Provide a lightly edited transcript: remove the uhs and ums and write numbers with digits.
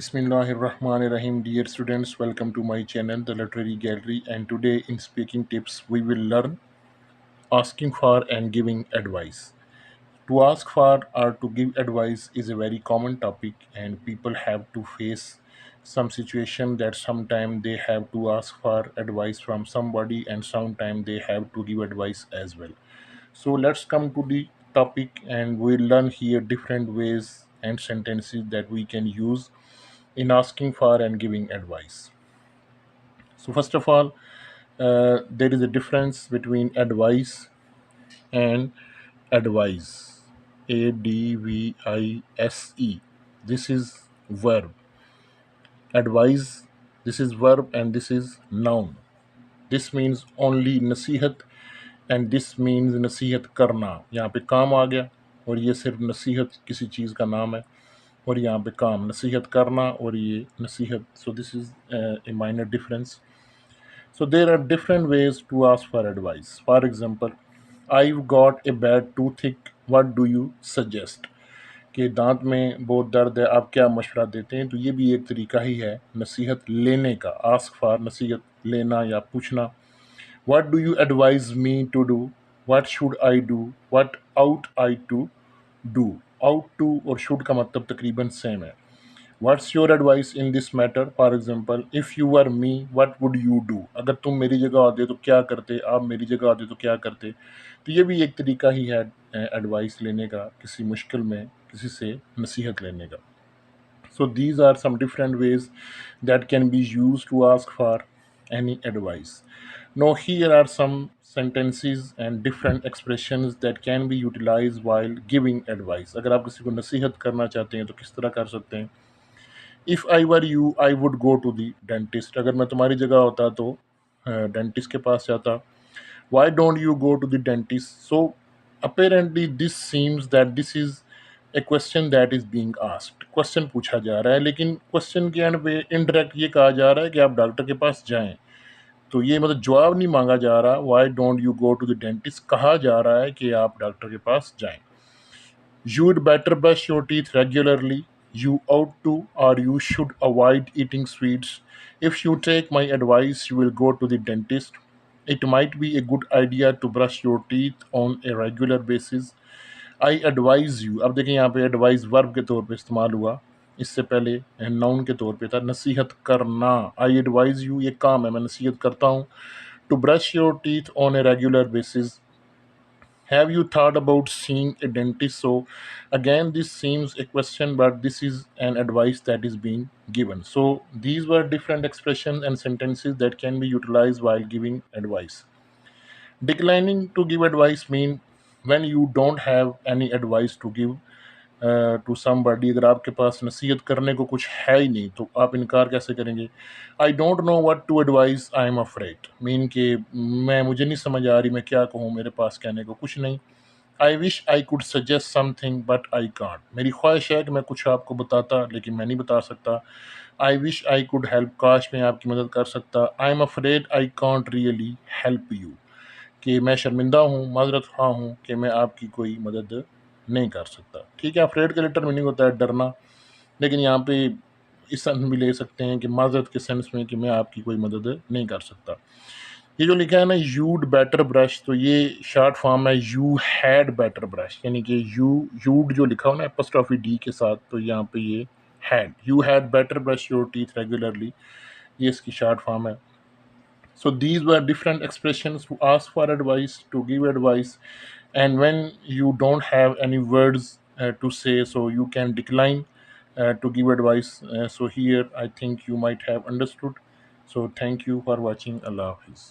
Bismillahirrahmanirrahim. Dear students, welcome to my channel, The Literary Gallery. And today, in Speaking Tips, we will learn asking for and giving advice. To ask for or to give advice is a very common topic, and people have to face some situation that sometimes they have to ask for advice from somebody, and sometimes they have to give advice as well. So, let's come to the topic, and we'll learn here different ways and sentences that we can use in asking for and giving advice. So, first of all, there is a difference between advice and advise. ADVISE. This is verb. Advise. This is verb and this is noun. This means only नसीहत and this means नसीहत करना. यहाँ पे काम आ गया और ये सिर्फ नसीहत किसी चीज़ का नाम है और यहाँ पे काम नसीहत करना और ये नसीहत. So this is A minor difference. So there are different ways to ask for advice. For example, I've got a bad toothache. What do you suggest? कि दांत में बहुत दर्द है, आप क्या मशवरा देते हैं? तो ये भी एक तरीका ही है नसीहत लेने का. आस्क फॉर नसीहत लेना या पूछना. What do you advise me to do? What should I do? What ought I to do? Ought to और should का मतलब तकरीबन सेम है. What's your advice in this matter? For example, if you were me, what would you do? अगर तुम मेरी जगह होते तो क्या करते? आप मेरी जगह होते तो क्या करते? तो ये भी एक तरीका ही है एडवाइस लेने का, किसी मुश्किल में किसी से नसीहत लेने का. So these are some different ways that can be used to ask for any advice. Now here are some sentences and different expressions that can be utilized while giving advice. अगर आप किसी को नसीहत करना चाहते हैं तो किस तरह कर सकते हैं? If I were you I would go to the dentist. अगर मैं तुम्हारी जगह होता तो डेंटिस्ट के पास जाता. Why don't you go to the dentist? So apparently this seems that this is a question that is being asked. Question पूछा जा रहा है, लेकिन क्वेश्चन के एंड पे इनडायरेक्ट ये कहा जा रहा है कि आप डॉक्टर के पास जाएं. तो ये मतलब जवाब नहीं मांगा जा रहा. Why don't you go to the dentist कहा जा रहा है कि आप डॉक्टर के पास जाएं. You'd better brush your teeth regularly. You ought to, or you should avoid eating sweets. If you take my advice, you will go to the dentist. It might be a good idea to brush your teeth on a regular basis. I advise you. अब देखें यहाँ पे advise verb के तौर पे इस्तेमाल हुआ. इससे पहले noun के तौर पे था नसीहत करना. I advise you ये काम है, मैं नसीहत करता हूँ. To brush your teeth on a regular basis. Have you thought about seeing a dentist? So, again, this seems a question, but this is an advice that is being given. So, these were different expressions and sentences that can be utilized while giving advice. Declining to give advice mean when you don't have any advice to give to somebody. अगर आपके पास नसीहत करने को कुछ है ही नहीं तो आप इनकार कैसे करेंगे? I don't know what to advice, I am afraid. Mean कि मुझे नहीं समझ आ रही, मैं क्या कहूँ, मेरे पास कहने को कुछ नहीं. I wish I could suggest something but I can't. मेरी ख्वाहिश है कि मैं कुछ आपको बताता लेकिन मैं नहीं बता सकता. I wish I could help. काश मैं आपकी मदद कर सकता. आई am afraid I can't really help you. कि मैं शर्मिंदा हूँ, माजरत ख़्वाह हूँ कि मैं आपकी कोई मदद नहीं कर सकता. ठीक है, अफ्रेड का लिटर मीनिंग होता है डरना, लेकिन यहाँ पे इस सेंस भी ले सकते हैं कि माजरत के सेंस में कि मैं आपकी कोई मदद नहीं कर सकता. ये जो लिखा है ना यूड बेटर ब्रश, तो ये शॉर्ट फॉर्म है यू हैड बेटर ब्रश. यानी कि यूड जो लिखा हो ना एपोस्ट्रोफी डी के साथ, तो यहाँ पे ये had. You had better brush your teeth regularly, ये इसकी शॉर्ट फॉर्म है. So these were different expressions to ask for advice, to give advice, and when you don't have any words to say, so you can decline to give advice. So here I think you might have understood. So thank you for watching. Allah Hafiz.